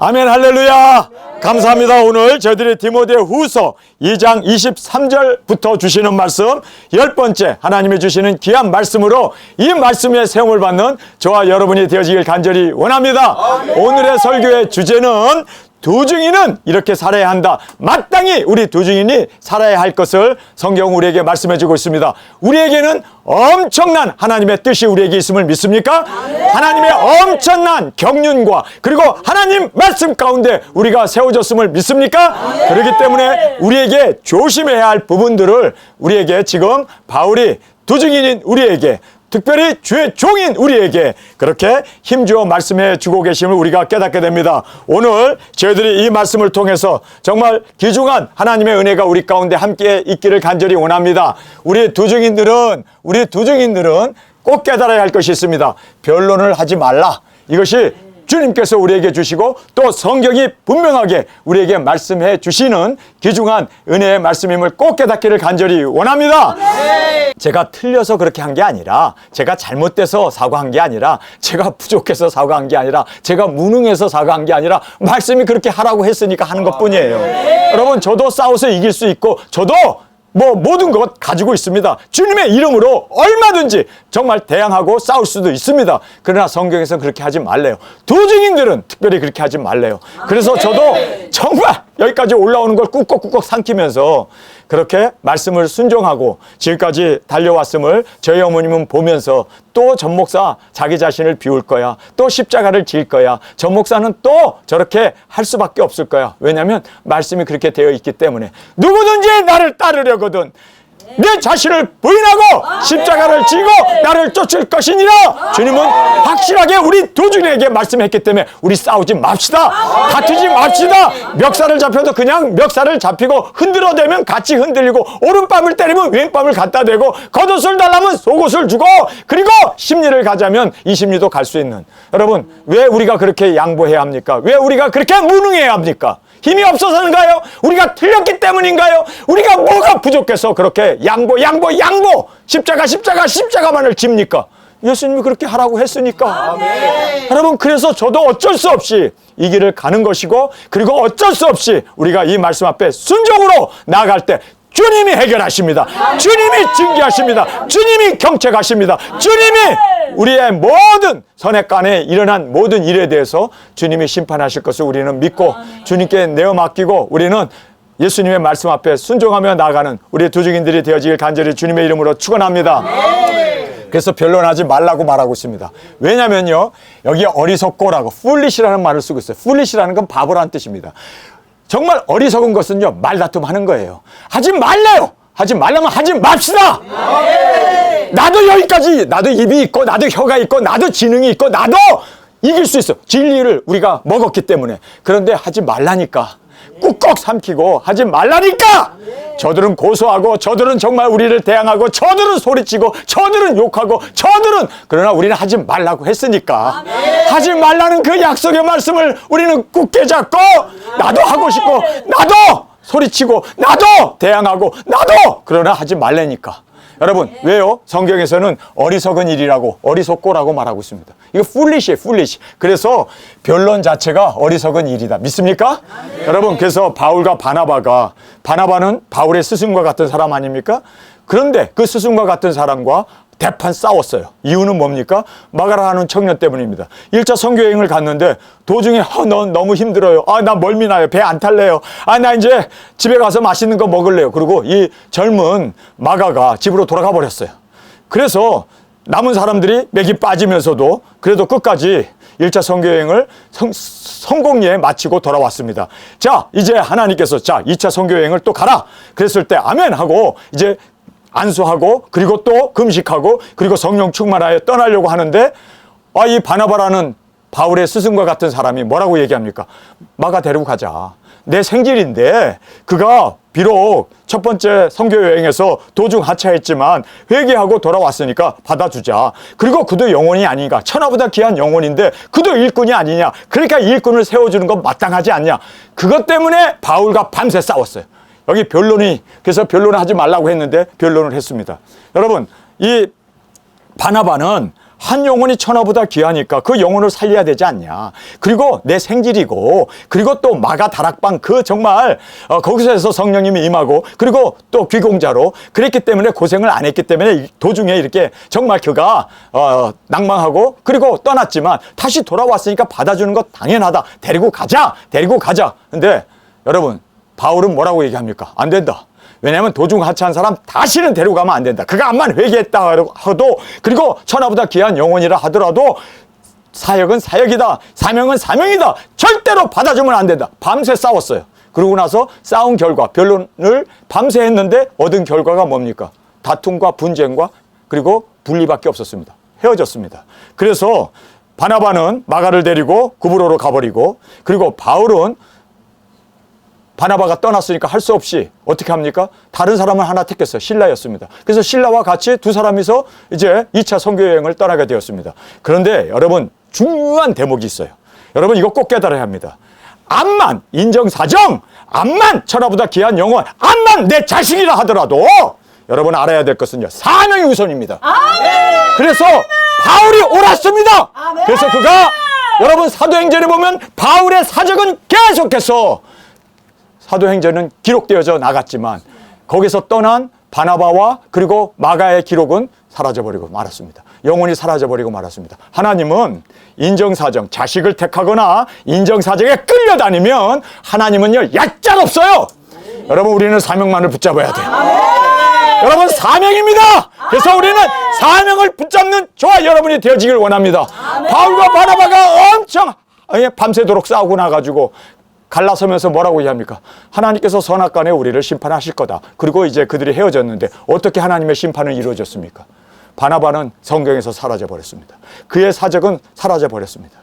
아멘, 할렐루야. 감사합니다. 오늘 저희들이 디모데후서 2장 23절부터 주시는 말씀 10번째 하나님이 주시는 귀한 말씀으로 이 말씀에 세움을 받는 저와 여러분이 되어지길 간절히 원합니다. 오늘의 설교의 주제는 두 증인은 이렇게 살아야 한다. 마땅히 우리 두 증인이 살아야 할 것을 성경 우리에게 말씀해 주고 있습니다. 우리에게는 엄청난 하나님의 뜻이 우리에게 있음을 믿습니까? 하나님의 엄청난 경륜과 그리고 하나님 말씀 가운데 우리가 세워졌음을 믿습니까? 그렇기 때문에 우리에게 조심해야 할 부분들을 우리에게 지금 바울이 두 증인인 우리에게 특별히 주의 종인 우리에게 그렇게 힘주어 말씀해 주고 계심을 우리가 깨닫게 됩니다. 오늘 저희들이 이 말씀을 통해서 정말 귀중한 하나님의 은혜가 우리 가운데 함께 있기를 간절히 원합니다. 우리 두 증인들은 꼭 깨달아야 할 것이 있습니다. 변론을 하지 말라. 이것이 주님께서 우리에게 주시고 또 성경이 분명하게 우리에게 말씀해 주시는 귀중한 은혜의 말씀임을 꼭 깨닫기를 간절히 원합니다. 제가 틀려서 그렇게 한 게 아니라, 제가 잘못돼서 사과한 게 아니라, 제가 부족해서 사과한 게 아니라, 제가 무능해서 사과한 게 아니라 말씀이 그렇게 하라고 했으니까 하는 것뿐이에요. 여러분, 저도 싸워서 이길 수 있고 저도 모든 것 가지고 있습니다. 주님의 이름으로 얼마든지 정말 대항하고 싸울 수도 있습니다. 그러나 성경에서는 그렇게 하지 말래요. 두 증인들은 특별히 그렇게 하지 말래요. 그래서 저도 정말 여기까지 올라오는 걸 꾹꾹꾹꾹 삼키면서 그렇게 말씀을 순종하고 지금까지 달려왔음을 저희 어머님은 보면서 또 전 목사 자기 자신을 비울 거야. 또 십자가를 질 거야. 전 목사는 또 저렇게 할 수밖에 없을 거야. 왜냐하면 말씀이 그렇게 되어 있기 때문에 누구든지 나를 따르려거든 내 자신을 부인하고 십자가를 지고 나를 쫓을 것이니라. 주님은 확실하게 우리 두 증인에게 말씀했기 때문에 우리 싸우지 맙시다. 다투지 맙시다. 멱살을 잡혀도 그냥 멱살을 잡히고 흔들어대면 같이 흔들리고 오른뺨을 때리면 왼뺨을 갖다 대고 겉옷을 달라면 속옷을 주고 그리고 심리를 가자면 이 심리도 갈 수 있는. 여러분, 왜 우리가 그렇게 양보해야 합니까? 왜 우리가 그렇게 무능해야 합니까? 힘이 없어서인가요? 우리가 틀렸기 때문인가요? 우리가 뭐가 부족해서 그렇게 양보 십자가만을 집니까? 예수님이 그렇게 하라고 했으니까. 여러분, 그래서 저도 어쩔 수 없이 이 길을 가는 것이고 그리고 어쩔 수 없이 우리가 이 말씀 앞에 순종으로 나아갈 때 주님이 해결하십니다. 주님이 징계하십니다. 주님이 경책하십니다. 주님이 우리의 모든 선악간에 일어난 모든 일에 대해서 주님이 심판하실 것을 우리는 믿고 주님께 내어 맡기고 우리는 예수님의 말씀 앞에 순종하며 나아가는 우리 두 증인들이 되어지길 간절히 주님의 이름으로 축원합니다. 그래서 변론하지 말라고 말하고 있습니다. 왜냐면요, 여기 어리석고라고 foolish라는 말을 쓰고 있어요. foolish라는 건 바보라는 뜻입니다. 정말 어리석은 것은요, 말다툼 하는 거예요. 하지 말래요. 하지 말라면 하지 맙시다. 나도 여기까지, 나도 입이 있고 나도 혀가 있고 나도 지능이 있고 나도 이길 수 있어. 진리를 우리가 먹었기 때문에. 그런데 하지 말라니까, 꾹꾹 삼키고 하지 말라니까. 저들은 고소하고 저들은 정말 우리를 대항하고 저들은 소리치고 저들은 욕하고 저들은, 그러나 우리는 하지 말라고 했으니까 하지 말라는 그 약속의 말씀을 우리는 굳게 잡고 나도 하고 싶고 나도 소리치고 나도 대항하고 나도, 그러나 하지 말라니까. 여러분, 왜요? 성경에서는 어리석은 일이라고, 어리석고라고 말하고 있습니다. 이거 foolish이에요, foolish. 그래서 변론 자체가 어리석은 일이다. 믿습니까? 여러분, 그래서 바울과 바나바는 바울의 스승과 같은 사람 아닙니까? 그런데 그 스승과 같은 사람과 대판 싸웠어요. 이유는 뭡니까? 마가라 하는 청년 때문입니다. 1차 선교여행을 갔는데 도중에 넌 너무 힘들어요. 나 멀미 나요. 배 안 탈래요. 나 이제 집에 가서 맛있는 거 먹을래요. 그리고 이 젊은 마가가 집으로 돌아가 버렸어요. 그래서 남은 사람들이 맥이 빠지면서도 그래도 끝까지 1차 선교여행을 성공리에 마치고 돌아왔습니다. 자, 이제 하나님께서 2차 선교여행을 또 가라. 그랬을 때 아멘 하고 이제 안수하고 그리고 또 금식하고 그리고 성령 충만하여 떠나려고 하는데 이 바나바라는 바울의 스승과 같은 사람이 뭐라고 얘기합니까? 마가 데리고 가자. 내 생질인데 그가 비록 첫 번째 선교 여행에서 도중 하차했지만 회개하고 돌아왔으니까 받아주자. 그리고 그도 영혼이 아닌가? 천하보다 귀한 영혼인데 그도 일꾼이 아니냐? 그러니까 일꾼을 세워주는 건 마땅하지 않냐? 그것 때문에 바울과 밤새 싸웠어요. 여기 그래서 변론을 하지 말라고 했는데 변론을 했습니다. 여러분, 이 바나바는 한 영혼이 천하보다 귀하니까 그 영혼을 살려야 되지 않냐. 그리고 내 생질이고, 그리고 또 마가 다락방 그 정말 거기서 해서 성령님이 임하고, 그리고 또 귀공자로 그랬기 때문에 고생을 안 했기 때문에 도중에 이렇게 정말 그가 낭망하고 그리고 떠났지만 다시 돌아왔으니까 받아주는 것 당연하다. 데리고 가자. 근데 여러분, 바울은 뭐라고 얘기합니까? 안 된다. 왜냐하면 도중 하차한 사람 다시는 데려가면 안 된다. 그가 암만 회개했다 하도, 그리고 천하보다 귀한 영혼이라 하더라도 사역은 사역이다, 사명은 사명이다, 절대로 받아주면 안 된다. 밤새 싸웠어요. 그러고 나서 싸운 결과, 변론을 밤새 했는데 얻은 결과가 뭡니까? 다툼과 분쟁과 그리고 분리밖에 없었습니다. 헤어졌습니다. 그래서 바나바는 마가를 데리고 구브로로 가버리고, 그리고 바울은 바나바가 떠났으니까 할 수 없이 어떻게 합니까? 다른 사람을 하나 택했어요. 실라였습니다. 그래서 실라와 같이 두 사람이서 이제 2차 선교 여행을 떠나게 되었습니다. 그런데 여러분, 중요한 대목이 있어요. 여러분, 이거 꼭 깨달아야 합니다. 암만 인정사정, 암만 천하보다 귀한 영혼, 암만 내 자식이라 하더라도 여러분 알아야 될 것은요, 사명이 우선입니다. 그래서 바울이 옳았습니다. 그래서 그가, 여러분 사도행전에 보면 바울의 사적은 계속해서, 사도행전은 기록되어져 나갔지만 거기서 떠난 바나바와 그리고 마가의 기록은 사라져버리고 말았습니다. 영혼이 사라져버리고 말았습니다. 하나님은 인정사정, 자식을 택하거나 인정사정에 끌려다니면 하나님은요, 얄짤없어요. 여러분, 우리는 사명만을 붙잡아야 돼요. 여러분, 사명입니다. 그래서 우리는 사명을 붙잡는 저와 여러분이 되어지길 원합니다. 바울과 바나바가 엄청 밤새도록 싸우고 나가지고 갈라서면서 뭐라고 얘기합니까? 하나님께서 선악간에 우리를 심판하실 거다. 그리고 이제 그들이 헤어졌는데 어떻게 하나님의 심판은 이루어졌습니까? 바나바는 성경에서 사라져버렸습니다. 그의 사적은 사라져버렸습니다.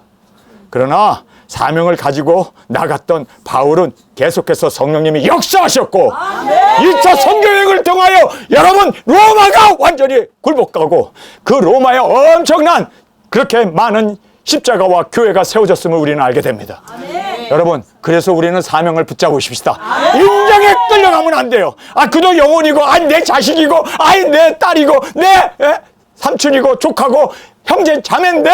그러나 사명을 가지고 나갔던 바울은 계속해서 성령님이 역사하셨고, 1차 선교여행을 통하여 여러분, 로마가 완전히 굴복하고 그 로마에 엄청난 그렇게 많은 십자가와 교회가 세워졌음을 우리는 알게 됩니다. 여러분, 그래서 우리는 사명을 붙잡으십시다. 인정에 끌려가면 안 돼요. 그도 영혼이고, 내 자식이고, 내 딸이고, 내 삼촌이고, 조카고, 형제 자매인데,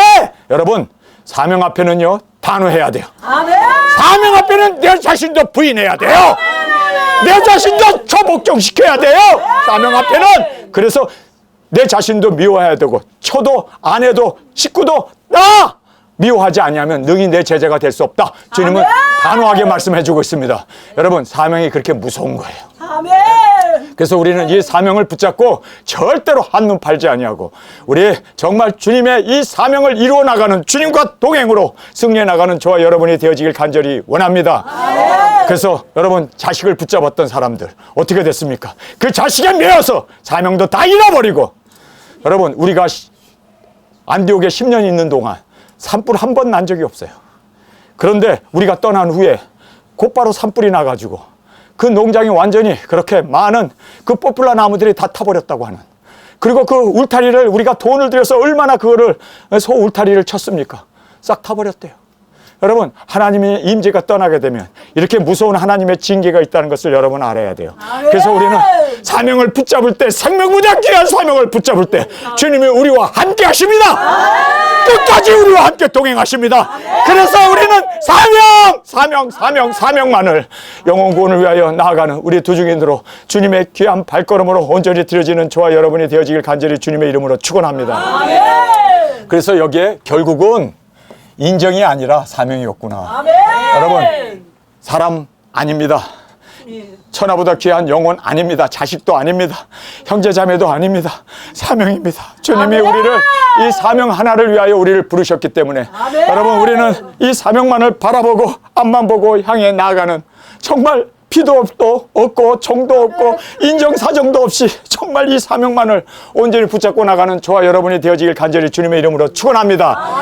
여러분, 사명 앞에는요, 단호해야 돼요. 사명 앞에는 내 자신도 부인해야 돼요. 내 자신도 처복종시켜야 돼요. 사명 앞에는. 그래서 내 자신도 미워해야 되고, 쳐도 아내도 식구도 나 미워하지 아니하면 능히 내 제자가 될 수 없다. 주님은 단호하게 말씀해주고 있습니다. 여러분, 사명이 그렇게 무서운 거예요. 그래서 우리는 이 사명을 붙잡고 절대로 한눈 팔지 아니하고, 우리 정말 주님의 이 사명을 이루어 나가는, 주님과 동행으로 승리해 나가는 저와 여러분이 되어지길 간절히 원합니다. 그래서 여러분, 자식을 붙잡았던 사람들 어떻게 됐습니까? 그 자식에 매여서 사명도 다 잃어버리고, 여러분, 우리가 안디옥에 10년 있는 동안 산불 한 번 난 적이 없어요. 그런데 우리가 떠난 후에 곧바로 산불이 나가지고 그 농장이 완전히 그렇게 많은 그 포플라 나무들이 다 타버렸다고 하는, 그리고 그 울타리를 우리가 돈을 들여서 얼마나 그거를 소 울타리를 쳤습니까? 싹 타버렸대요. 여러분, 하나님의 임재가 떠나게 되면 이렇게 무서운 하나님의 징계가 있다는 것을 여러분 알아야 돼요. 그래서 우리는 사명을 붙잡을 때, 생명보다 귀한 사명을 붙잡을 때 주님이 우리와 함께 하십니다. 끝까지 우리와 함께 동행하십니다. 그래서 우리는 사명만을 영혼 구원을 위하여 나아가는 우리 두중인으로 주님의 귀한 발걸음으로 온전히 드려지는 저와 여러분이 되어지길 간절히 주님의 이름으로 축원합니다. 그래서 여기에 결국은 인정이 아니라 사명이었구나. 여러분, 사람 아닙니다. 천하보다 귀한 영혼 아닙니다. 자식도 아닙니다. 형제자매도 아닙니다. 사명입니다. 주님이 우리를 이 사명 하나를 위하여 우리를 부르셨기 때문에 여러분, 우리는 이 사명만을 바라보고 앞만 보고 향해 나아가는, 정말 피도 없고 정도 없고 인정사정도 없이 정말 이 사명만을 온전히 붙잡고 나가는 저와 여러분이 되어지길 간절히 주님의 이름으로 축원합니다.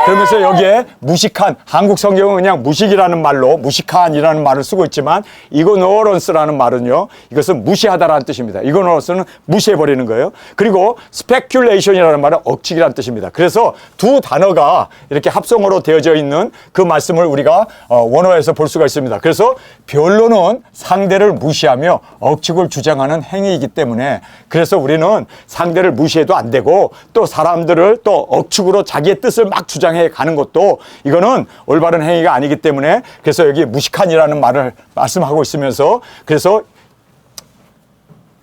그러면서 여기에 무식한, 한국 성경은 그냥 무식이라는 말로 무식한이라는 말을 쓰고 있지만 이그노런스라는 말은요, 이것은 무시하다라는 뜻입니다. 이그노런스는 무시해버리는 거예요. 그리고 스페큘레이션이라는 말은 억측이라는 뜻입니다. 그래서 두 단어가 이렇게 합성어로 되어져 있는 그 말씀을 우리가 원어에서 볼 수가 있습니다. 그래서 변론은 상대를 무시하며 억측을 주장하는 행위이기 때문에, 그래서 우리는 상대를 무시해도 안 되고 또 사람들을 또 억측으로 자기의 뜻을 막 주장해 가는 것도 이거는 올바른 행위가 아니기 때문에, 그래서 여기 무식한이라는 말을 말씀하고 있으면서, 그래서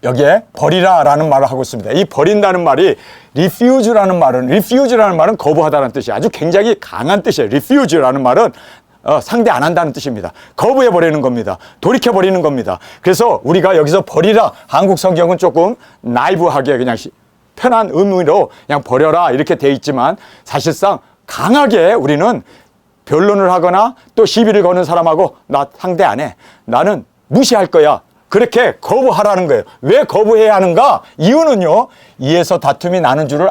여기에 버리라라는 말을 하고 있습니다. 이 버린다는 말이 refuse라는 말은 거부하다는 뜻이 아주 굉장히 강한 뜻이에요. refuse라는 말은 상대 안 한다는 뜻입니다. 거부해버리는 겁니다. 돌이켜버리는 겁니다. 그래서 우리가 여기서 버리라, 한국 성경은 조금 나이브하게 그냥 편한 의미로 그냥 버려라 이렇게 돼 있지만, 사실상 강하게 우리는 변론을 하거나 또 시비를 거는 사람하고 나 상대 안 해, 나는 무시할 거야, 그렇게 거부하라는 거예요. 왜 거부해야 하는가? 이유는요, 이에서 다툼이 나는 줄을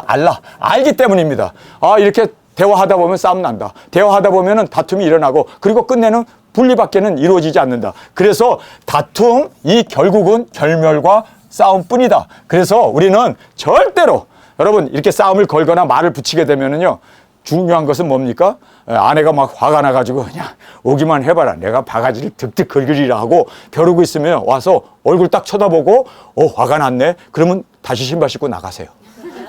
알기 때문입니다. 이렇게 대화하다 보면 싸움 난다. 대화하다 보면은 다툼이 일어나고, 그리고 끝내는 분리밖에는 이루어지지 않는다. 그래서 다툼이 결국은 결멸과 싸움뿐이다. 그래서 우리는 절대로, 여러분, 이렇게 싸움을 걸거나 말을 붙이게 되면은요, 중요한 것은 뭡니까? 아내가 막 화가 나가지고 그냥 오기만 해봐라, 내가 바가지를 득득 긁으리라 하고 벼르고 있으면 와서 얼굴 딱 쳐다보고 화가 났네? 그러면 다시 신발 신고 나가세요.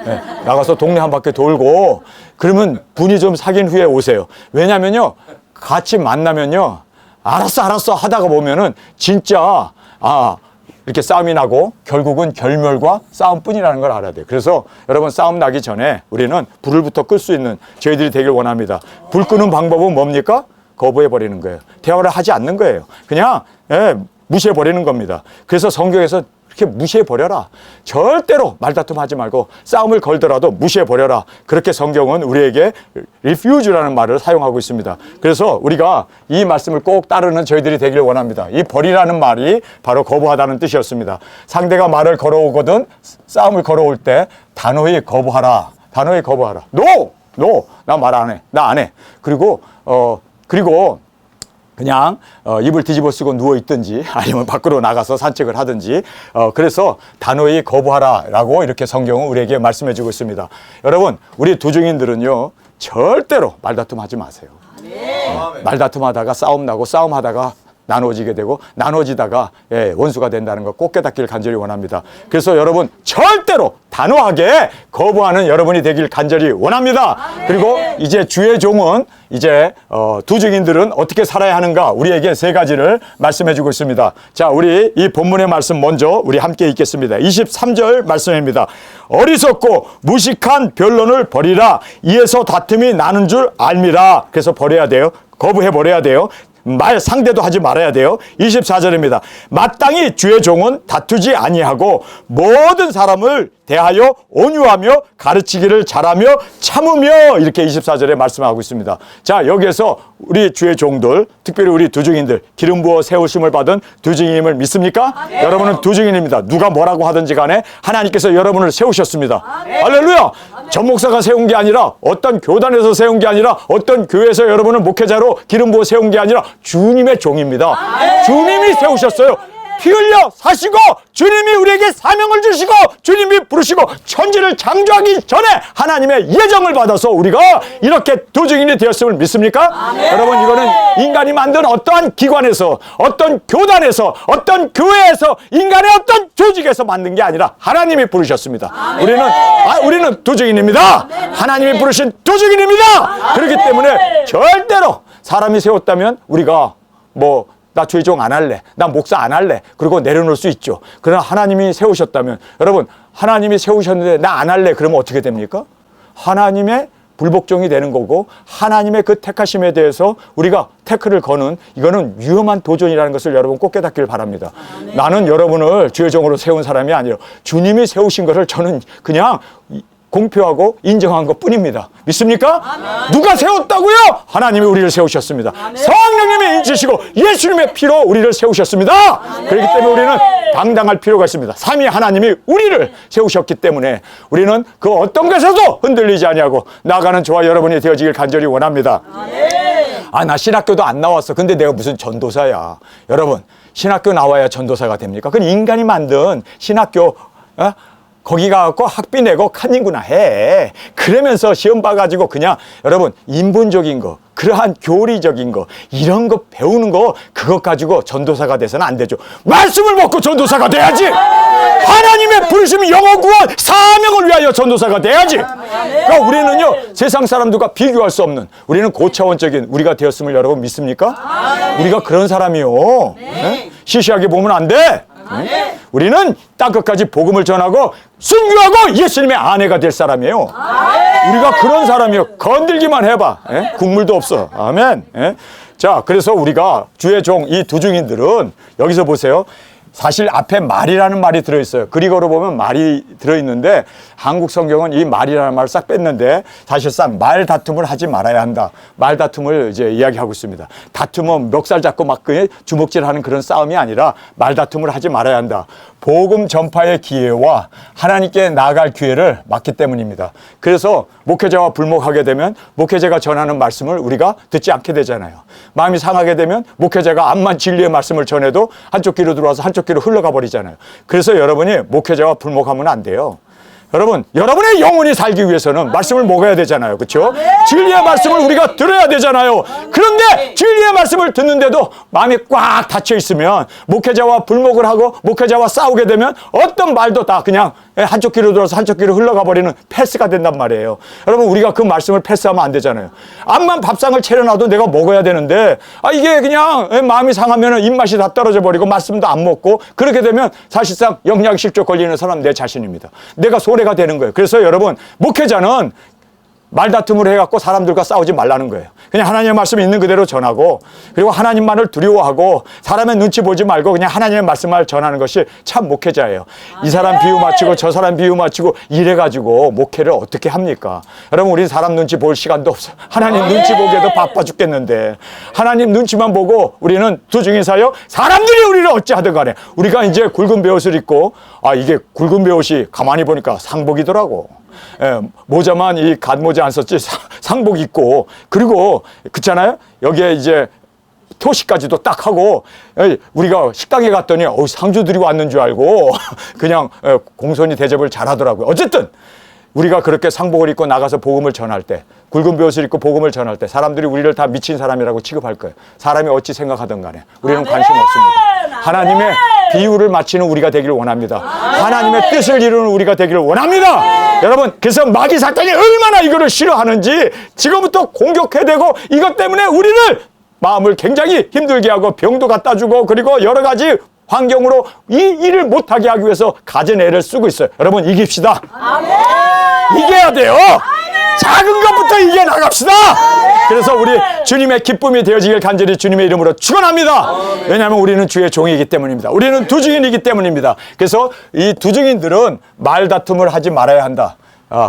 네, 나가서 동네 한 바퀴 돌고, 그러면 분이 좀 사귄 후에 오세요. 왜냐면요, 같이 만나면요, 알았어 하다가 보면은 진짜 이렇게 싸움이 나고 결국은 결멸과 싸움뿐이라는 걸 알아야 돼요. 그래서 여러분, 싸움 나기 전에 우리는 불을부터 끌 수 있는 저희들이 되길 원합니다. 불 끄는 방법은 뭡니까? 거부해버리는 거예요. 대화를 하지 않는 거예요. 그냥 무시해버리는 겁니다. 그래서 성경에서 이렇게 무시해버려라, 절대로 말다툼하지 말고 싸움을 걸더라도 무시해버려라, 그렇게 성경은 우리에게 refuse라는 말을 사용하고 있습니다. 그래서 우리가 이 말씀을 꼭 따르는 저희들이 되길 원합니다. 이 버리라는 말이 바로 거부하다는 뜻이었습니다. 상대가 말을 걸어오거든, 싸움을 걸어올 때 단호히 거부하라. No! 나 말 안 해. 나 안 해. 그리고 그냥 이불 뒤집어 쓰고 누워 있든지 아니면 밖으로 나가서 산책을 하든지, 그래서 단호히 거부하라라고 이렇게 성경은 우리에게 말씀해 주고 있습니다. 여러분, 우리 두중인들은요, 절대로 말다툼하지 마세요. 말다툼하다가 싸움 나고, 싸움하다가 나눠지게 되고, 나눠지다가 원수가 된다는 거 꼭 깨닫기를 간절히 원합니다. 그래서 여러분, 절대로 단호하게 거부하는 여러분이 되길 간절히 원합니다. 그리고 이제 주의 종은, 이제 두중인들은 어떻게 살아야 하는가, 우리에게 세 가지를 말씀해 주고 있습니다. 자, 우리 이 본문의 말씀 먼저 우리 함께 읽겠습니다. 23절 말씀입니다. 어리석고 무식한 변론을 버리라, 이에서 다툼이 나는 줄 알미라. 그래서 버려야 돼요. 거부해버려야 돼요. 말 상대도 하지 말아야 돼요. 24절입니다. 마땅히 주의 종은 다투지 아니하고 모든 사람을 대하여 온유하며 가르치기를 잘하며 참으며, 이렇게 24절에 말씀하고 있습니다. 자, 여기에서 우리 주의 종들, 특별히 우리 두중인들, 기름 부어 세우심을 받은 두중인임을 믿습니까? 여러분은 두중인입니다. 누가 뭐라고 하든지 간에 하나님께서 여러분을 세우셨습니다. 할렐루야! 전 목사가 세운 게 아니라, 어떤 교단에서 세운 게 아니라, 어떤 교회에서 여러분을 목회자로 기름 부어 세운 게 아니라 주님의 종입니다. 주님이 세우셨어요. 피 흘려 사시고, 주님이 우리에게 사명을 주시고, 주님이 부르시고, 천지를 창조하기 전에 하나님의 예정을 받아서 우리가 이렇게 두중인이 되었음을 믿습니까? 여러분, 이거는 인간이 만든 어떠한 기관에서, 어떤 교단에서, 어떤 교회에서, 인간의 어떤 조직에서 만든 게 아니라 하나님이 부르셨습니다. 우리는 두중인입니다. 하나님이 부르신 두중인입니다. 그렇기 때문에 절대로 사람이 세웠다면 우리가 나 주의종 안 할래, 나 목사 안 할래, 그리고 내려놓을 수 있죠. 그러나 하나님이 세우셨다면, 여러분, 하나님이 세우셨는데 나 안 할래, 그러면 어떻게 됩니까? 하나님의 불복종이 되는 거고, 하나님의 그 택하심에 대해서 우리가 태클을 거는, 이거는 위험한 도전이라는 것을 여러분 꼭 깨닫기를 바랍니다. 나는 여러분을 주의 종으로 세운 사람이 아니라 주님이 세우신 것을 저는 그냥 공표하고 인정한 것 뿐입니다. 믿습니까? 누가 세웠다고요? 하나님이 우리를 세우셨습니다. 성령님이 인치시고 예수님의 피로 우리를 세우셨습니다. 그렇기 때문에 우리는 당당할 필요가 있습니다. 삼위 하나님이 우리를 세우셨기 때문에 우리는 그 어떤 것에도 흔들리지 아니하고 나가는 저와 여러분이 되어지길 간절히 원합니다. 나 신학교도 안 나왔어. 근데 내가 무슨 전도사야. 여러분, 신학교 나와야 전도사가 됩니까? 그건 인간이 만든 신학교, 거기 가갖고 학비 내고 칸닝구나 해. 그러면서 시험 봐가지고 그냥 여러분 인본적인 거, 그러한 교리적인 거, 이런 거 배우는 거, 그것 가지고 전도사가 돼서는 안 되죠. 말씀을 먹고 전도사가 돼야지. 하나님의 부르심, 영혼 구원, 사명을 위하여 전도사가 돼야지. 그러니까 우리는요, 세상 사람들과 비교할 수 없는, 우리는 고차원적인 우리가 되었음을 여러분 믿습니까? 우리가 그런 사람이요. 네? 시시하게 보면 안 돼. 우리는 땅끝까지 복음을 전하고 순교하고 예수님의 아내가 될 사람이에요. 우리가 그런 사람이요. 건들기만 해봐. 국물도 없어. 아멘. 자, 그래서 우리가 주의 종, 이 두 증인들은 여기서 보세요. 사실 앞에 말이라는 말이 들어있어요. 그리고로 보면 말이 들어있는데 한국 성경은 이 말이라는 말을 싹 뺐는데 사실상 말 다툼을 하지 말아야 한다. 말 다툼을 이제 이야기하고 있습니다. 다툼은 멱살 잡고 막 주먹질하는 그런 싸움이 아니라 말 다툼을 하지 말아야 한다. 복음 전파의 기회와 하나님께 나아갈 기회를 막기 때문입니다. 그래서 목회자와 불목하게 되면 목회자가 전하는 말씀을 우리가 듣지 않게 되잖아요. 마음이 상하게 되면 목회자가 암만 진리의 말씀을 전해도 한쪽 귀로 들어와서 한쪽 귀로 흘러가 버리잖아요. 그래서 여러분이 목회자와 불목하면 안 돼요. 여러분, 여러분의 영혼이 살기 위해서는 말씀을 먹어야 되잖아요. 그렇죠? 진리의 말씀을 우리가 들어야 되잖아요. 그런데 진리의 말씀을 듣는데도 마음이 꽉 닫혀 있으면 목회자와 불목을 하고 목회자와 싸우게 되면 어떤 말도 다 그냥 한쪽 귀로 들어서 한쪽 귀로 흘러가 버리는 패스가 된단 말이에요. 여러분, 우리가 그 말씀을 패스하면 안 되잖아요. 암만 밥상을 차려놔도 내가 먹어야 되는데 이게 그냥 마음이 상하면 입맛이 다 떨어져 버리고 말씀도 안 먹고 그렇게 되면 사실상 영양실조 걸리는 사람 내 자신입니다. 내가 손해가 되는 거예요. 그래서 여러분, 목회자는 말다툼을 해갖고 사람들과 싸우지 말라는 거예요. 그냥 하나님의 말씀이 있는 그대로 전하고 그리고 하나님만을 두려워하고 사람의 눈치 보지 말고 그냥 하나님의 말씀을 전하는 것이 참 목회자예요. 이 사람 비유 맞추고 저 사람 비유 맞추고 이래가지고 목회를 어떻게 합니까? 여러분, 우리 사람 눈치 볼 시간도 없어. 하나님 눈치 보기에도 바빠 죽겠는데 하나님 눈치만 보고 우리는 두 중에서요, 사람들이 우리를 어찌하든 간에 우리가 이제 굵은 베옷을 입고 이게 굵은 베옷이 가만히 보니까 상복이더라고. 모자만 이 갓모자 안 썼지 상복 입고 그리고 그렇잖아요. 여기에 이제 토시까지도 딱 하고 우리가 식당에 갔더니 상주들이 왔는 줄 알고 그냥 공손히 대접을 잘하더라고요. 어쨌든 우리가 그렇게 상복을 입고 나가서 복음을 전할 때, 굵은 베옷을 입고 복음을 전할 때 사람들이 우리를 다 미친 사람이라고 취급할 거예요. 사람이 어찌 생각하든 간에 우리는 관심 없습니다. 하나님의 비유를 맞추는 우리가 되기를 원합니다. 하나님의 뜻을 이루는 우리가 되기를 원합니다. 여러분, 그래서 마귀 사탄이 얼마나 이거를 싫어하는지 지금부터 공격해대고 이것 때문에 우리를 마음을 굉장히 힘들게 하고 병도 갖다 주고 그리고 여러 가지 환경으로 이 일을 못하게 하기 위해서 가진 애를 쓰고 있어요. 여러분, 이깁시다. 이겨야 돼요. 작은 것부터 이겨나갑시다. 그래서 우리 주님의 기쁨이 되어지길 간절히 주님의 이름으로 축원합니다. 왜냐하면 우리는 주의 종이기 때문입니다. 우리는 두 증인이기 때문입니다. 그래서 이 두 증인들은 말다툼을 하지 말아야 한다.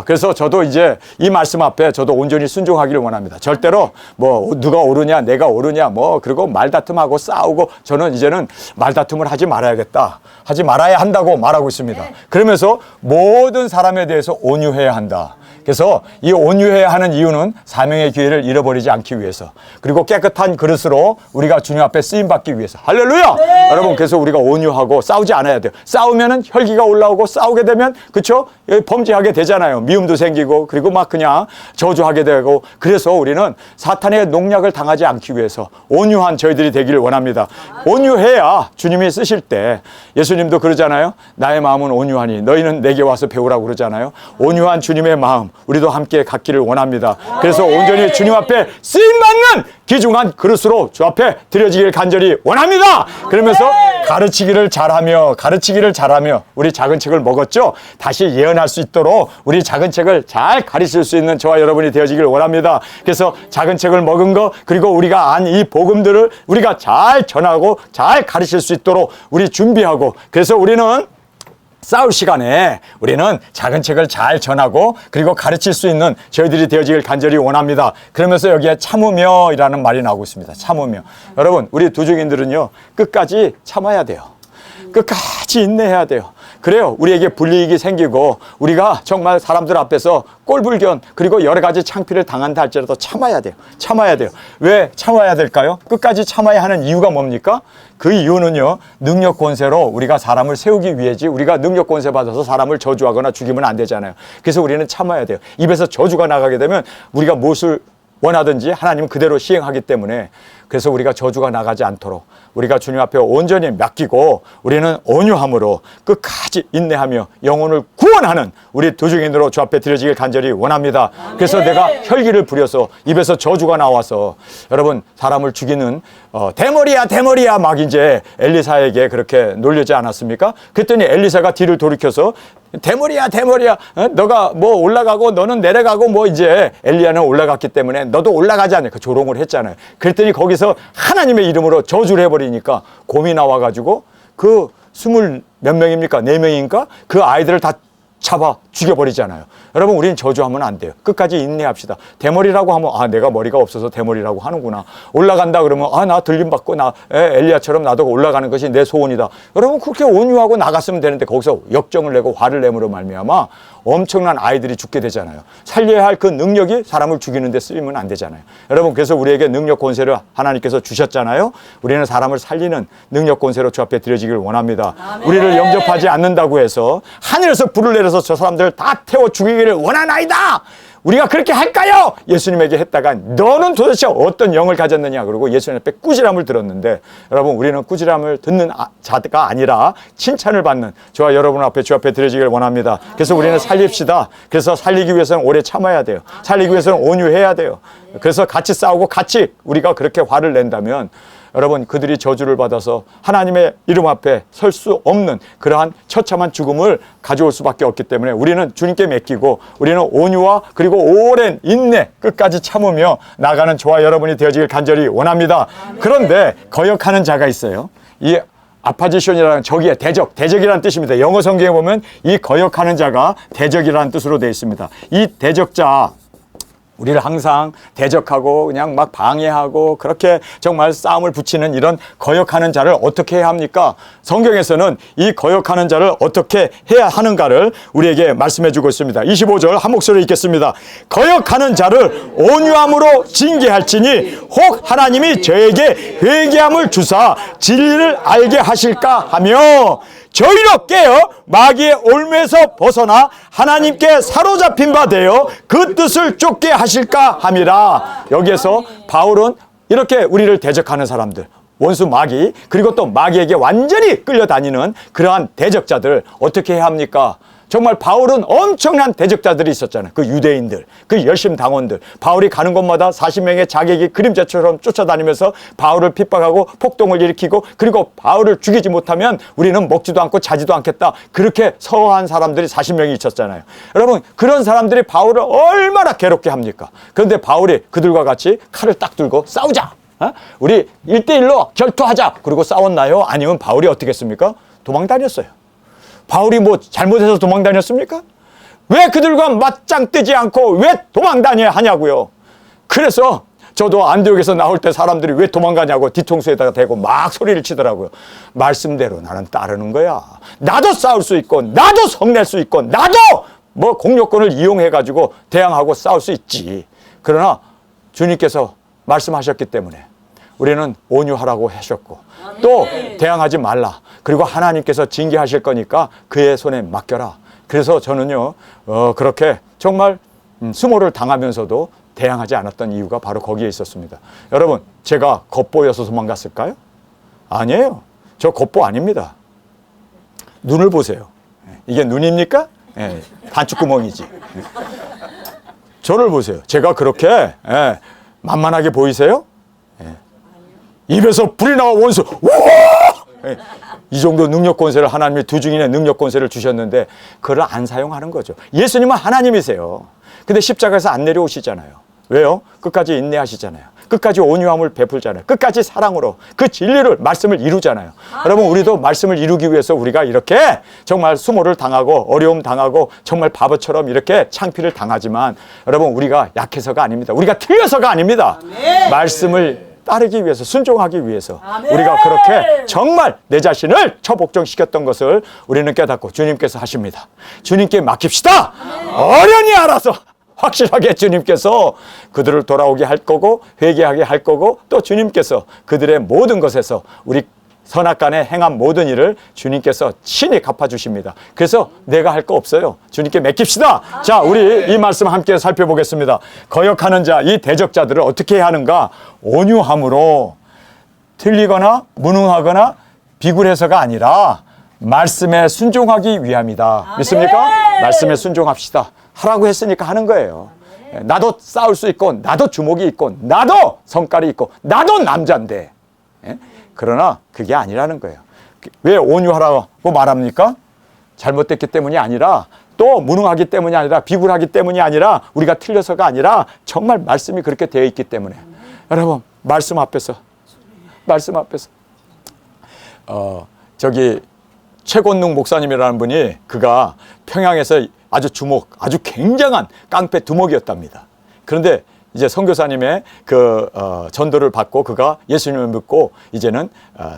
그래서 저도 이제 이 말씀 앞에 저도 온전히 순종하기를 원합니다. 절대로 뭐 누가 옳으냐 내가 옳으냐 그리고 말다툼하고 싸우고 저는 이제는 말다툼을 하지 말아야겠다. 하지 말아야 한다고 말하고 있습니다. 그러면서 모든 사람에 대해서 온유해야 한다. 그래서 이 온유해야 하는 이유는 사명의 기회를 잃어버리지 않기 위해서 그리고 깨끗한 그릇으로 우리가 주님 앞에 쓰임받기 위해서. 할렐루야! 네. 여러분, 그래서 우리가 온유하고 싸우지 않아야 돼요. 싸우면은 혈기가 올라오고 싸우게 되면 그쵸? 범죄하게 되잖아요. 미움도 생기고 그리고 막 그냥 저주하게 되고. 그래서 우리는 사탄의 농약을 당하지 않기 위해서 온유한 저희들이 되기를 원합니다. 온유해야 주님이 쓰실 때 예수님도 그러잖아요. 나의 마음은 온유하니 너희는 내게 와서 배우라고 그러잖아요. 온유한 주님의 마음 우리도 함께 갖기를 원합니다. 그래서 온전히 주님 앞에 쓰임받는 귀중한 그릇으로 주 앞에 드려지길 간절히 원합니다. 그러면서 가르치기를 잘하며 우리 작은 책을 먹었죠. 다시 예언할 수 있도록 우리 작은 책을 잘 가르칠 수 있는 저와 여러분이 되어지길 원합니다. 그래서 작은 책을 먹은 거 그리고 우리가 안 이 복음들을 우리가 잘 전하고 잘 가르칠 수 있도록 우리 준비하고 그래서 우리는 싸울 시간에 우리는 작은 책을 잘 전하고 그리고 가르칠 수 있는 저희들이 되어지길 간절히 원합니다. 그러면서 여기에 참으며이라는 말이 나오고 있습니다. 참으며. 여러분, 우리 두중인들은요, 끝까지 참아야 돼요. 끝까지 인내해야 돼요. 그래요, 우리에게 불이익이 생기고 우리가 정말 사람들 앞에서 꼴불견 그리고 여러 가지 창피를 당한다 할지라도 참아야 돼요. 참아야 돼요. 왜 참아야 될까요? 끝까지 참아야 하는 이유가 뭡니까? 그 이유는요, 능력 권세로 우리가 사람을 세우기 위해지, 우리가 능력 권세 받아서 사람을 저주하거나 죽이면 안 되잖아요. 그래서 우리는 참아야 돼요. 입에서 저주가 나가게 되면 우리가 무엇을 원하든지 하나님은 그대로 시행하기 때문에, 그래서 우리가 저주가 나가지 않도록 우리가 주님 앞에 온전히 맡기고 우리는 온유함으로 끝까지 인내하며 영혼을 구원하는 우리 두중인으로 주 앞에 드려지길 간절히 원합니다. 그래서 내가 혈기를 부려서 입에서 저주가 나와서 여러분 사람을 죽이는 대머리야 막 이제 엘리사에게 그렇게 놀리지 않았습니까? 그랬더니 엘리사가 뒤를 돌이켜서 대머리야 너가 뭐 올라가고 너는 내려가고 뭐 이제 엘리야는 올라갔기 때문에 너도 올라가지 않을까 조롱을 했잖아요. 그랬더니 거기서 하나님의 이름으로 저주를 해버리니까 곰이 나와가지고 그 20 몇 명입니까? 4명인가? 그 아이들을 다 잡아 죽여버리잖아요. 여러분, 우리는 저주하면 안 돼요. 끝까지 인내합시다. 대머리라고 하면 아, 내가 머리가 없어서 대머리라고 하는구나. 올라간다 그러면 아, 나 들림받고 나 엘리야처럼 나도 올라가는 것이 내 소원이다. 여러분, 그렇게 온유하고 나갔으면 되는데 거기서 역정을 내고 화를 내므로 말미암아 엄청난 아이들이 죽게 되잖아요. 살려야 할 그 능력이 사람을 죽이는 데 쓰이면 안 되잖아요. 여러분, 그래서 우리에게 능력 권세를 하나님께서 주셨잖아요. 우리는 사람을 살리는 능력 권세로 주 앞에 드려지길 원합니다. 아멘. 우리를 영접하지 않는다고 해서 하늘에서 불을 내려서 저 사람들을 다 태워 죽이기를 원하나이다. 우리가 그렇게 할까요? 예수님에게 했다가 너는 도대체 어떤 영을 가졌느냐 그러고 예수님 앞에 꾸지람을 들었는데, 여러분, 우리는 꾸지람을 듣는 자가 아니라 칭찬을 받는 저와 여러분 앞에 주 앞에 드려지길 원합니다. 그래서 우리는 살립시다. 그래서 살리기 위해서는 오래 참아야 돼요. 살리기 위해서는 온유해야 돼요. 그래서 같이 싸우고 같이 우리가 그렇게 화를 낸다면 여러분, 그들이 저주를 받아서 하나님의 이름 앞에 설 수 없는 그러한 처참한 죽음을 가져올 수밖에 없기 때문에 우리는 주님께 맡기고 우리는 온유와 그리고 오랜 인내 끝까지 참으며 나가는 저와 여러분이 되어지길 간절히 원합니다. 그런데 거역하는 자가 있어요. 이 아파지션이라는 저기에 대적이라는 뜻입니다. 영어 성경에 보면 이 거역하는 자가 대적이라는 뜻으로 되어 있습니다. 이 대적자, 우리를 항상 대적하고 그냥 막 방해하고 그렇게 정말 싸움을 붙이는 이런 거역하는 자를 어떻게 해야 합니까? 성경에서는 이 거역하는 자를 어떻게 해야 하는가를 우리에게 말씀해 주고 있습니다. 25절 한 목소리로 읽겠습니다. 거역하는 자를 온유함으로 징계할지니 혹 하나님이 저에게 회개함을 주사 진리를 알게 하실까 하며 저희로 깨어 마귀의 올무에서 벗어나 하나님께 사로잡힌 바 되어 그 뜻을 쫓게 하실까 함이라. 여기에서 바울은 이렇게 우리를 대적하는 사람들, 원수 마귀, 그리고 또 마귀에게 완전히 끌려다니는 그러한 대적자들 어떻게 해야 합니까? 정말 바울은 엄청난 대적자들이 있었잖아요. 그 유대인들, 그 열심당원들. 바울이 가는 곳마다 40명의 자객이 그림자처럼 쫓아다니면서 바울을 핍박하고 폭동을 일으키고, 그리고 바울을 죽이지 못하면 우리는 먹지도 않고 자지도 않겠다. 그렇게 서한 사람들이 40명이 있었잖아요. 여러분, 그런 사람들이 바울을 얼마나 괴롭게 합니까? 그런데 바울이 그들과 같이 칼을 딱 들고 싸우자. 우리 1대1로 결투하자. 그리고 싸웠나요? 아니면 바울이 어떻게 했습니까? 도망 다녔어요. 바울이 뭐 잘못해서 도망 다녔습니까? 왜 그들과 맞짱 뜨지 않고 왜 도망 다녀야 하냐고요. 그래서 저도 안디옥에서 나올 때 사람들이 왜 도망가냐고 뒤통수에다가 대고 막 소리를 치더라고요. 말씀대로 나는 따르는 거야. 나도 싸울 수 있고 나도 성낼 수 있고 나도 뭐 공력권을 이용해가지고 대항하고 싸울 수 있지. 그러나 주님께서 말씀하셨기 때문에 우리는 온유하라고 하셨고 또 대항하지 말라. 그리고 하나님께서 징계하실 거니까 그의 손에 맡겨라. 그래서 저는요 그렇게 정말 수모를 당하면서도 대항하지 않았던 이유가 바로 거기에 있었습니다. 여러분, 제가 겉보여서 도망갔을까요? 아니에요. 저 겉보 아닙니다. 눈을 보세요. 이게 눈입니까? 네, 단추구멍이지. 저를 보세요. 제가 그렇게 만만하게 보이세요? 입에서 불이 나와 원수 우와! 이 정도 능력 권세를 하나님이 두중인의 능력 권세를 주셨는데 그걸 안 사용하는 거죠. 예수님은 하나님이세요. 근데 십자가에서 안 내려오시잖아요. 왜요? 끝까지 인내하시잖아요. 끝까지 온유함을 베풀잖아요. 끝까지 사랑으로 그 진리를 말씀을 이루잖아요. 여러분 우리도 말씀을 이루기 위해서 우리가 이렇게 정말 수모를 당하고 어려움 당하고 정말 바보처럼 이렇게 창피를 당하지만 여러분 우리가 약해서가 아닙니다. 우리가 틀려서가 아닙니다. 말씀을 따르기 위해서 순종하기 위해서 우리가 그렇게 정말 내 자신을 처복종시켰던 것을 우리는 깨닫고 주님께서 하십니다. 주님께 맡깁시다. 어련히 알아서 확실하게 주님께서 그들을 돌아오게 할 거고 회개하게 할 거고 또 주님께서 그들의 모든 것에서 우리 선악간에 행한 모든 일을 주님께서 친히 갚아주십니다. 그래서 내가 할 거 없어요. 주님께 맡깁시다. 자, 우리 이 말씀 함께 살펴보겠습니다. 거역하는 자, 이 대적자들을 어떻게 해야 하는가? 온유함으로 틀리거나 무능하거나 비굴해서가 아니라 말씀에 순종하기 위함이다. 믿습니까? 말씀에 순종합시다. 하라고 했으니까 하는 거예요. 나도 싸울 수 있고 나도 주먹이 있고 나도 성깔이 있고 나도 남자인데 그러나 그게 아니라는 거예요. 왜 온유하라고 말합니까? 잘못됐기 때문이 아니라 또 무능하기 때문이 아니라 비굴하기 때문이 아니라 우리가 틀려서가 아니라 정말 말씀이 그렇게 되어 있기 때문에 여러분 말씀 앞에서 저기 최권능 목사님이라는 분이 그가 평양에서 아주 굉장한 깡패 두목이었답니다. 그런데 이제 선교사님의 전도를 받고 그가 예수님을 믿고 이제는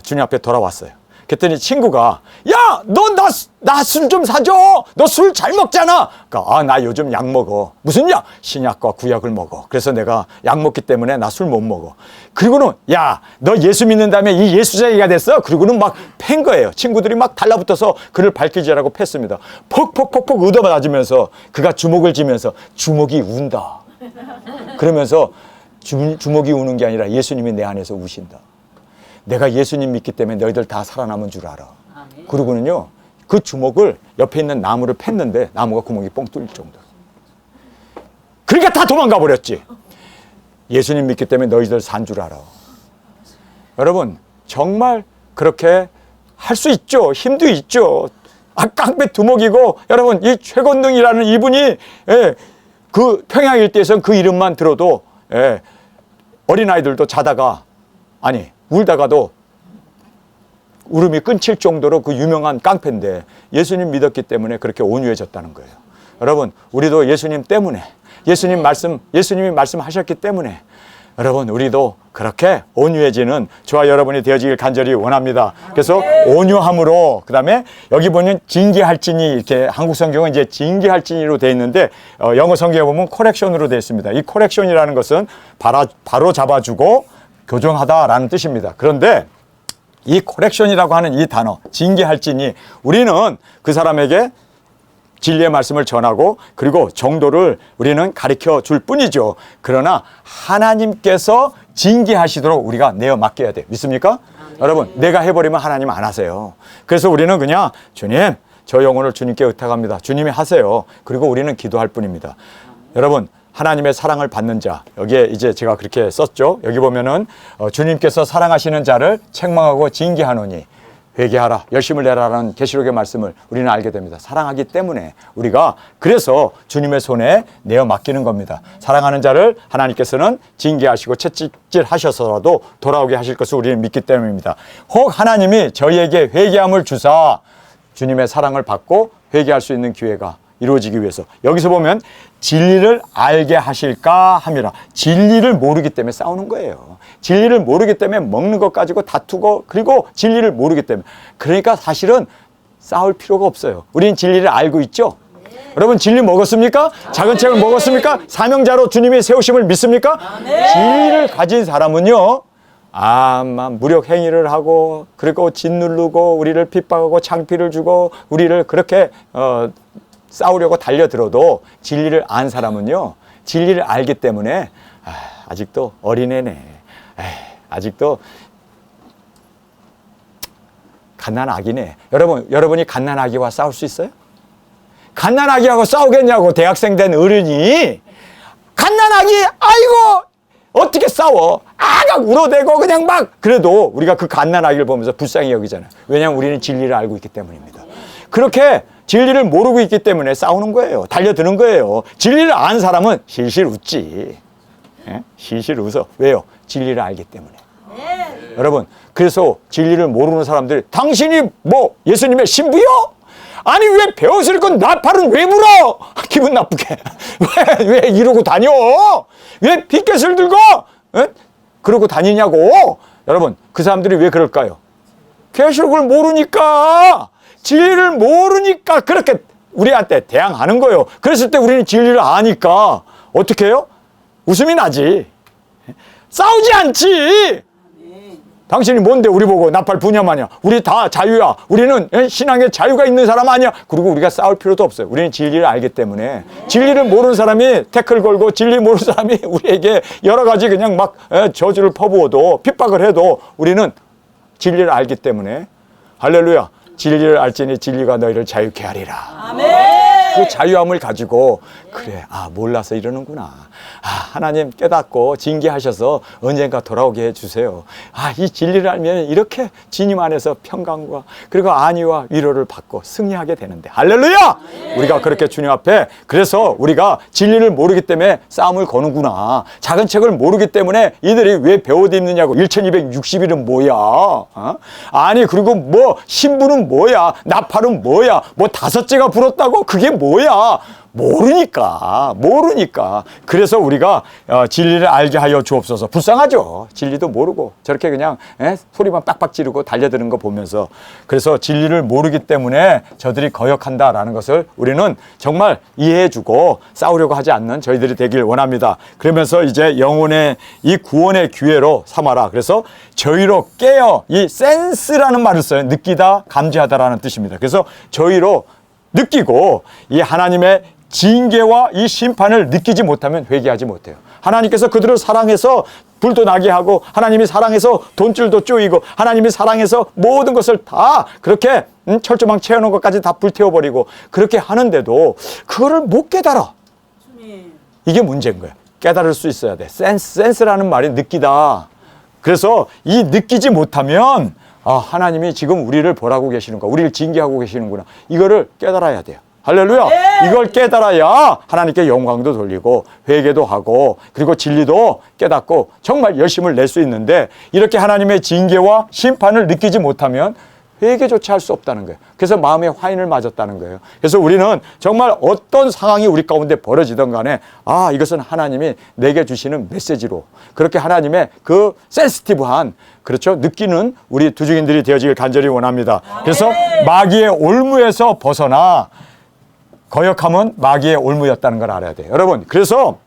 주님 앞에 돌아왔어요. 그랬더니 친구가 야, 너 나 술 좀 사줘. 너 술 잘 먹잖아. 그러니까 나 요즘 약 먹어. 무슨 약? 신약과 구약을 먹어. 그래서 내가 약 먹기 때문에 나 술 못 먹어. 그리고는 야, 너 예수 믿는 다음에 이 예수자이가 됐어. 그리고는 막 팬 거예요. 친구들이 막 달라붙어서 그를 밝히자라고 팼습니다. 퍽퍽퍽퍽 얻어맞으면서 그가 주먹을 쥐면서 주먹이 운다. 그러면서 주먹이 우는 게 아니라 예수님이 내 안에서 우신다. 내가 예수님 믿기 때문에 너희들 다 살아남은 줄 알아. 그러고는요 그 주먹을 옆에 있는 나무를 팼는데 나무가 구멍이 뻥 뚫릴 정도. 그러니까 다 도망가 버렸지. 예수님 믿기 때문에 너희들 산 줄 알아. 여러분 정말 그렇게 할 수 있죠. 힘도 있죠. 깡패 두목이고 여러분 이 최건능이라는 이분이 그 평양 일대에서는 그 이름만 들어도 어린아이들도 자다가 울다가도 울음이 끊칠 정도로 그 유명한 깡패인데 예수님 믿었기 때문에 그렇게 온유해졌다는 거예요. 여러분 우리도 예수님 때문에 예수님이 말씀하셨기 때문에 여러분 우리도 그렇게 온유해지는 저와 여러분이 되어지길 간절히 원합니다. 그래서 온유함으로 그다음에 여기 보면 징계할지니 이렇게 한국 성경은 이제 징계할지니로 되어 있는데 영어 성경에 보면 코렉션으로 되어 있습니다. 이 코렉션이라는 것은 바로 잡아주고 교정하다라는 뜻입니다. 그런데 이 코렉션이라고 하는 이 단어 징계할지니 우리는 그 사람에게 진리의 말씀을 전하고 그리고 정도를 우리는 가르쳐 줄 뿐이죠. 그러나 하나님께서 징계하시도록 우리가 내어 맡겨야 돼. 믿습니까? 여러분 내가 해버리면 하나님 안 하세요. 그래서 우리는 그냥 주님 저 영혼을 주님께 의탁합니다. 주님이 하세요. 그리고 우리는 기도할 뿐입니다. 여러분 하나님의 사랑을 받는 자 여기에 이제 제가 그렇게 썼죠. 여기 보면은 주님께서 사랑하시는 자를 책망하고 징계하노니 회개하라 열심을 내라라는 계시록의 말씀을 우리는 알게 됩니다. 사랑하기 때문에 우리가 그래서 주님의 손에 내어 맡기는 겁니다. 사랑하는 자를 하나님께서는 징계하시고 채찍질하셔서라도 돌아오게 하실 것을 우리는 믿기 때문입니다. 혹 하나님이 저희에게 회개함을 주사 주님의 사랑을 받고 회개할 수 있는 기회가 이루어지기 위해서 여기서 보면 진리를 알게 하실까 함이라. 진리를 모르기 때문에 싸우는 거예요. 진리를 모르기 때문에 먹는 것 가지고 다투고 그리고 진리를 모르기 때문에 그러니까 사실은 싸울 필요가 없어요. 우리는 진리를 알고 있죠. 여러분 진리 먹었습니까? 작은 책을 먹었습니까? 사명자로 주님이 세우심을 믿습니까? 진리를 가진 사람은요 무력 행위를 하고 그리고 짓누르고 우리를 핍박하고 창피를 주고 우리를 그렇게 싸우려고 달려들어도 진리를 안 사람은요 진리를 알기 때문에 아직도 어린애네. 아직도 갓난아기네. 여러분이 갓난아기와 싸울 수 있어요? 갓난아기하고 싸우겠냐고. 대학생 된 어른이 갓난아기 아이고 어떻게 싸워. 아각 울어대고 그냥 막 그래도 우리가 그 갓난아기를 보면서 불쌍히 여기잖아요. 왜냐하면 우리는 진리를 알고 있기 때문입니다. 그렇게 진리를 모르고 있기 때문에 싸우는 거예요. 달려드는 거예요. 진리를 아는 사람은 실실 웃지. 실실 웃어. 왜요? 진리를 알기 때문에. 여러분, 그래서 진리를 모르는 사람들이 당신이 뭐 예수님의 신부요? 아니 왜 배옷을 입고 나팔은 왜 불어? 기분 나쁘게. 왜 이러고 다녀? 왜 피켓을 들고 그러고 다니냐고. 여러분, 그 사람들이 왜 그럴까요? 계시록을 모르니까, 진리를 모르니까 그렇게 우리한테 대항하는 거예요. 그랬을 때 우리는 진리를 아니까 어떻게 해요? 웃음이 나지. 싸우지 않지. 당신이 뭔데 우리 보고 나팔 부냐마냐. 우리 다 자유야. 우리는 신앙에 자유가 있는 사람 아니야. 그리고 우리가 싸울 필요도 없어요. 우리는 진리를 알기 때문에. 진리를 모르는 사람이 태클 걸고 진리 모르는 사람이 우리에게 여러 가지 그냥 막 저주를 퍼부어도 핍박을 해도 우리는 진리를 알기 때문에. 할렐루야. 진리를 알지니 진리가 너희를 자유케 하리라. 아멘. 그 자유함을 가지고 그래, 몰라서 이러는구나. 하나님 깨닫고 징계하셔서 언젠가 돌아오게 해주세요. 이 진리를 알면 이렇게 주님 안에서 평강과 그리고 안위와 위로를 받고 승리하게 되는데. 할렐루야. 우리가 그렇게 주님 앞에, 그래서 우리가 진리를 모르기 때문에 싸움을 거는구나. 작은 책을 모르기 때문에 이들이 왜 배옷 입느냐고. 1260일은 뭐야? 아니 그리고 뭐 신부는 뭐야? 나팔은 뭐야? 뭐 5째가 불었다고? 그게 뭐야? 모르니까. 그래서 우리가 진리를 알게 하여 주옵소서. 불쌍하죠. 진리도 모르고 저렇게 그냥 소리만 빡빡 지르고 달려드는 거 보면서. 그래서 진리를 모르기 때문에 저들이 거역한다라는 것을 우리는 정말 이해해주고 싸우려고 하지 않는 저희들이 되길 원합니다. 그러면서 이제 영혼의 이 구원의 기회로 삼아라. 그래서 저희로 깨어, 이 센스라는 말을 써요. 느끼다, 감지하다라는 뜻입니다. 그래서 저희로 느끼고 이 하나님의 징계와 이 심판을 느끼지 못하면 회개하지 못해요. 하나님께서 그들을 사랑해서 불도 나게 하고, 하나님이 사랑해서 돈줄도 쪼이고, 하나님이 사랑해서 모든 것을 다 그렇게 철조망 채워놓은 것까지 다 불태워버리고 그렇게 하는데도 그거를 못 깨달아. 이게 문제인 거예요. 깨달을 수 있어야 돼. 센스라는 말이 느끼다. 그래서 이 느끼지 못하면 하나님이 지금 우리를 보라고 계시는구나, 우리를 징계하고 계시는구나, 이거를 깨달아야 돼요. 할렐루야. 이걸 깨달아야 하나님께 영광도 돌리고 회개도 하고 그리고 진리도 깨닫고 정말 열심을 낼 수 있는데, 이렇게 하나님의 징계와 심판을 느끼지 못하면 회개조차 할 수 없다는 거예요. 그래서 마음에 화인을 맞았다는 거예요. 그래서 우리는 정말 어떤 상황이 우리 가운데 벌어지든 간에 이것은 하나님이 내게 주시는 메시지로, 그렇게 하나님의 그 센시티브한, 그렇죠, 느끼는 우리 두중인들이 되어지길 간절히 원합니다. 그래서 마귀의 올무에서 벗어나, 거역함은 마귀의 올무였다는 걸 알아야 돼요. 여러분, 그래서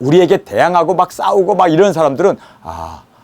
우리에게 대항하고 막 싸우고 막 이런 사람들은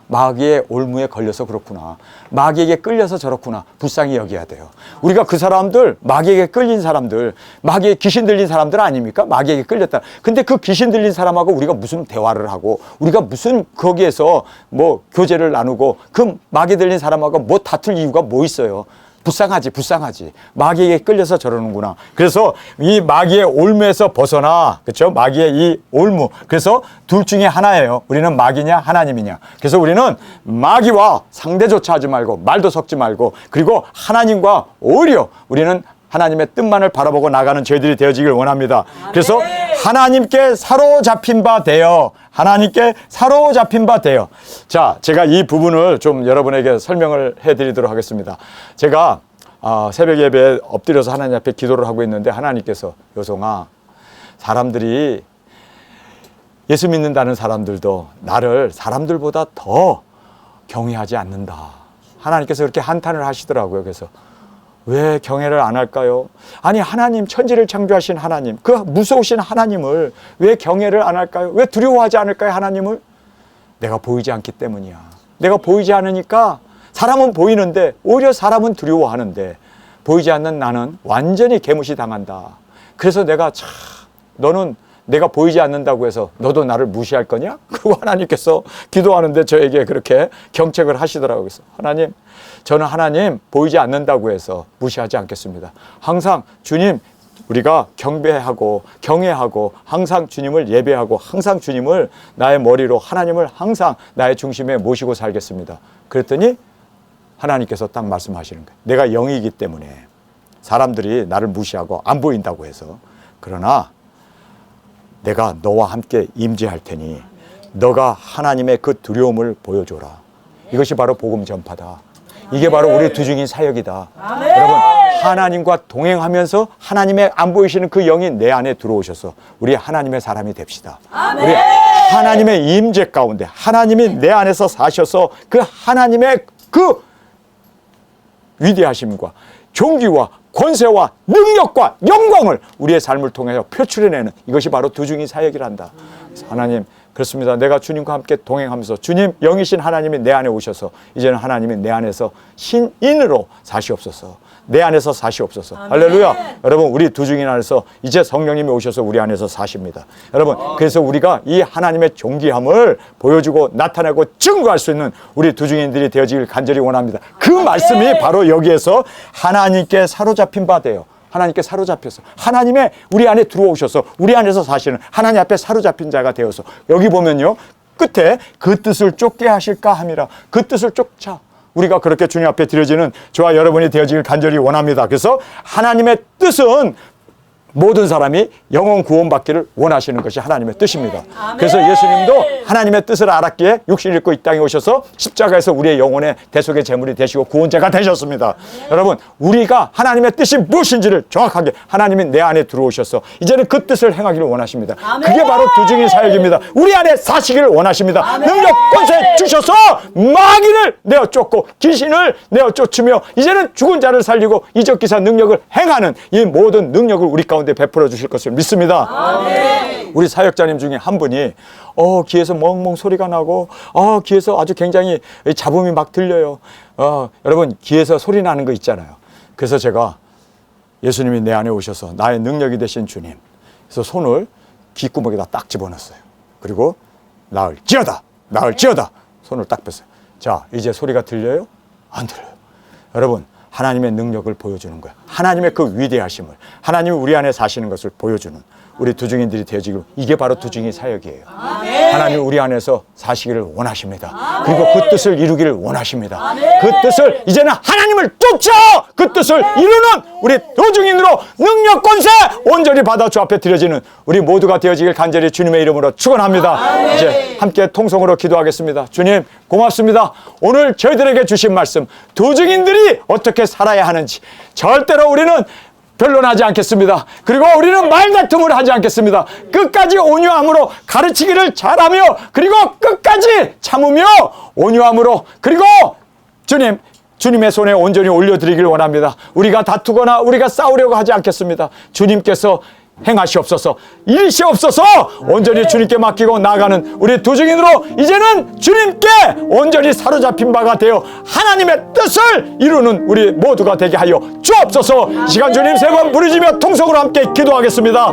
마귀의 올무에 걸려서 그렇구나, 마귀에게 끌려서 저렇구나, 불쌍히 여겨야 돼요. 우리가 그 사람들, 마귀에게 끌린 사람들, 마귀에 귀신 들린 사람들 아닙니까? 마귀에게 끌렸다. 근데 그 귀신 들린 사람하고 우리가 무슨 대화를 하고, 우리가 무슨 거기에서 뭐 교제를 나누고, 그 마귀 들린 사람하고 뭐 다툴 이유가 뭐 있어요? 불쌍하지. 마귀에게 끌려서 저러는구나. 그래서 이 마귀의 올무에서 벗어나, 그렇죠? 마귀의 이 올무. 그래서 둘 중에 하나예요. 우리는 마귀냐 하나님이냐. 그래서 우리는 마귀와 상대조차 하지 말고, 말도 섞지 말고, 그리고 하나님과 오히려 우리는 하나님의 뜻만을 바라보고 나가는 저희들이 되어지길 원합니다. 그래서 하나님께 사로잡힌 바 되어, 자, 제가 이 부분을 좀 여러분에게 설명을 해드리도록 하겠습니다. 제가 새벽 예배에 엎드려서 하나님 앞에 기도를 하고 있는데, 하나님께서, 요송아, 사람들이, 예수 믿는다는 사람들도 나를 사람들보다 더 경외하지 않는다. 하나님께서 그렇게 한탄을 하시더라고요. 그래서 왜 경외를 안 할까요? 아니, 하나님, 천지를 창조하신 하나님, 그 무서우신 하나님을 왜 경외를 안 할까요? 왜 두려워하지 않을까요, 하나님을? 내가 보이지 않기 때문이야. 내가 보이지 않으니까, 사람은 보이는데 오히려 사람은 두려워하는데, 보이지 않는 나는 완전히 개무시 당한다. 그래서 너는 내가 보이지 않는다고 해서 너도 나를 무시할 거냐? 그리고 하나님께서 기도하는데 저에게 그렇게 경책을 하시더라고요. 그래서 하나님, 저는 하나님 보이지 않는다고 해서 무시하지 않겠습니다. 항상 주님, 우리가 경배하고 경외하고 항상 주님을 예배하고 항상 주님을 나의 머리로, 하나님을 항상 나의 중심에 모시고 살겠습니다. 그랬더니 하나님께서 딱 말씀하시는 거예요. 내가 영이기 때문에 사람들이 나를 무시하고 안 보인다고 해서, 그러나 내가 너와 함께 임재할 테니 너가 하나님의 그 두려움을 보여줘라. 이것이 바로 복음 전파다. 이게 바로 우리 두중인 사역이다. 여러분, 하나님과 동행하면서 하나님의 안 보이시는 그 영이 내 안에 들어오셔서 우리 하나님의 사람이 됩시다. 우리 하나님의 임재 가운데 하나님이 내 안에서 사셔서 그 하나님의 그 위대하심과 존귀와 권세와 능력과 영광을 우리의 삶을 통해서 표출해내는 이것이 바로 두중인 사역이란다. 하나님, 그렇습니다. 내가 주님과 함께 동행하면서 주님 영이신 하나님이 내 안에 오셔서 이제는 하나님이 내 안에서 신인으로 사시옵소서. 내 안에서 사시옵소서. 할렐루야. 여러분, 우리 두중인 안에서 이제 성령님이 오셔서 우리 안에서 사십니다. 여러분, 그래서 우리가 이 하나님의 존귀함을 보여주고 나타내고 증거할 수 있는 우리 두중인들이 되어지길 간절히 원합니다. 그 말씀이 바로 여기에서 하나님께 사로잡힌 바 돼요. 하나님께 사로잡혀서 하나님의 우리 안에 들어오셔서 우리 안에서 사시는 하나님 앞에 사로잡힌 자가 되어서 여기 보면요, 끝에 그 뜻을 쫓게 하실까 함이라. 그 뜻을 쫓자. 우리가 그렇게 주님 앞에 드려지는 저와 여러분이 되어지길 간절히 원합니다. 그래서 하나님의 뜻은 모든 사람이 영원 구원받기를 원하시는 것이 하나님의 뜻입니다. 그래서 예수님도 하나님의 뜻을 알았기에 육신을 입고 이 땅에 오셔서 십자가에서 우리의 영혼의 대속의 제물이 되시고 구원자가 되셨습니다. 여러분, 우리가 하나님의 뜻이 무엇인지를 정확하게 하나님이 내 안에 들어오셔서 이제는 그 뜻을 행하기를 원하십니다. 그게 바로 두중인 사역입니다. 우리 안에 사시기를 원하십니다. 능력 권세 주셔서 마귀를 내어 쫓고 귀신을 내어 쫓으며 이제는 죽은 자를 살리고 이적기사 능력을 행하는 이 모든 능력을 우리 가운데 베풀어 주실 것을 믿습니다. 아멘. 우리 사역자님 중에 한 분이 귀에서 멍멍 소리가 나고 귀에서 아주 굉장히 잡음이 막 들려요. 여러분, 귀에서 소리 나는 거 있잖아요. 그래서 제가 예수님이 내 안에 오셔서 나의 능력이 되신 주님, 그래서 손을 귓구멍에다 딱 집어넣었어요. 그리고 나을지어다 손을 딱 뺐어요. 자, 이제 소리가 들려요? 안 들려요. 여러분, 하나님의 능력을 보여주는 거야. 하나님의 그 위대하심을, 하나님이 우리 안에 사시는 것을 보여주는 우리 두중인들이 되어지기로, 이게 바로 두중인 사역이에요. 아멘. 하나님 우리 안에서 사시기를 원하십니다. 아멘. 그리고 그 뜻을 이루기를 원하십니다. 아멘. 그 뜻을 이제는 하나님을 쫓아 그 뜻을 이루는 우리 두중인으로 능력 권세 온전히 받아 주 앞에 드려지는 우리 모두가 되어지길 간절히 주님의 이름으로 축원합니다. 아멘. 이제 함께 통성으로 기도하겠습니다. 주님, 고맙습니다. 오늘 저희들에게 주신 말씀, 두중인들이 어떻게 살아야 하는지 절대로 우리는 변론하지 않겠습니다. 그리고 우리는 말다툼을 하지 않겠습니다. 끝까지 온유함으로 가르치기를 잘하며, 그리고 끝까지 참으며 온유함으로, 그리고 주님의 손에 온전히 올려드리길 원합니다. 우리가 다투거나 우리가 싸우려고 하지 않겠습니다. 주님께서 행하시옵소서, 일시옵소서. 온전히 주님께 맡기고 나가는 우리 두중인으로 이제는 주님께 온전히 사로잡힌 바가 되어 하나님의 뜻을 이루는 우리 모두가 되게 하여 주옵소서. 이 시간 주님 세 번 부르짖으며 통성으로 함께 기도하겠습니다.